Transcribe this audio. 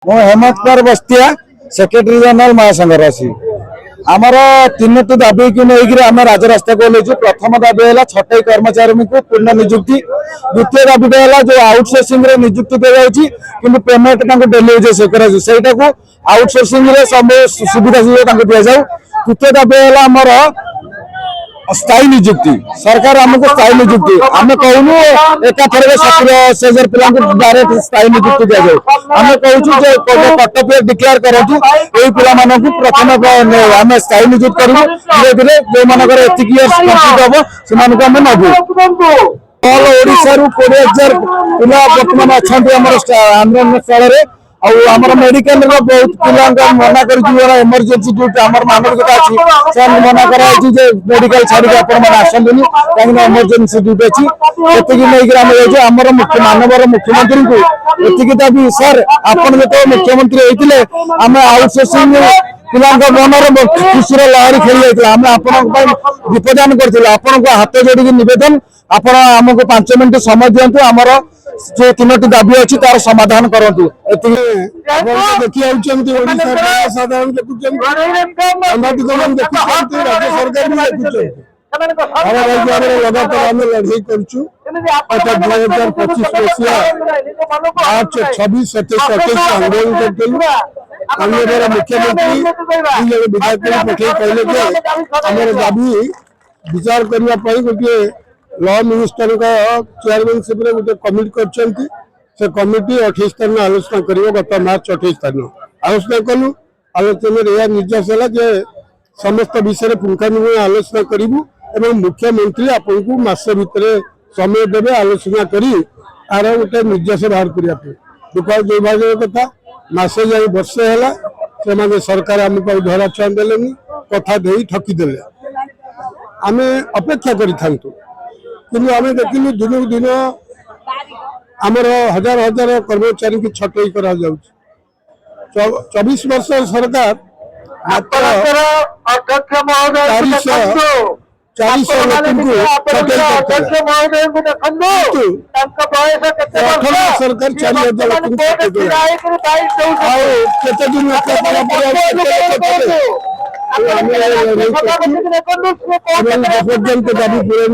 ମୁଁ ହେମନ୍ତ Kumar Bastia secretary general महासंघर अच्छी आमर तीनोटी दाबी की लेकिन आम राजरास्ता को ओल्लैचु। प्रथम दाबी है छटई कर्मचारी को पूर्ण निजुक्ति। द्वितीय दाबी है जो आउटसोर्सिंग निजुक्ति दी जाए कि पेमेंट डेली से आउटसोर्सिंग सुविधा सुविधा दि जाऊ। तृतीय दाबी है आमर स्थायी निजुक्ति। सरकार आमको स्थायी निजुक्ति आम कहूँ एकाथर 70,000 पिला डायरेक्ट स्थायी निजुक्ति दि जाए। आम कहूँ कटअफ डिक्लेयर करूँ यही पिला प्रथम आम स्थायी निजुक्ति करूँ। धीरे धीरे जो मानकर एतिक इयर्स कम्प्लीट हम से नबू। ऑल ओडिशा 20,000 पिला बर्तमान अच्छा आंदोलन स्थल आमर मेडिकल बहुत पिला मना कर एमरजेंसी ड्यूटी आम मानविकता अच्छी मना कर मेडिकल छाड़ी आसतुनि कहीं एमरजेंसी ड्यूटी अच्छी ये आमर मानवर मुख्यमंत्री को एति दाबी सर आपन जो मुख्यमंत्री होते आम आउटसोर्सिंग पिला मनर खुशी लहरी खेली जाता आम आपण दीपदान करूँ। आपण को हाथ जोड़ी नवेदन आपण आमको 5 मिनट समय दिंतु आमर जो तीनोटी दाबी अच्छी तार समाधान करूँ। देखी साधारण लगातार आम लड़ाई करुँ। 2025 मसीहा मार्च 26, 27, 28 आंदोलन करते मुख्यमंत्री विधायक पठे कहले कि दाबी विचार करने गोटे लॉ मिनिस्टर चेयरमैनशिप गोटे कमिटी कर कमिटी 28 तारीख आलोचना कर गत मार्च 28 तारीख आलोचना कलु। आलोचना यह निर्देश है समस्त विषय पुंखानुपुंख आलोचना करूँ एवं मुख्यमंत्री आपन को मास भितर समय देवे आलोचना करी आर गोटे निर्देश बाहर करने दुकान दुर्भाग्य कथा मसे जाए वर्षे है सरकार आमको धरा छुआ देलेनी कथा दे ठकीदे आम अपेक्षा करूँ कि आम देखिलु दिन दिन आमर हजार हजार कर्मचारी की छटई करा 24 वर्ष सरकार मात्र 400 सरकार 4,000 दाबी पूरण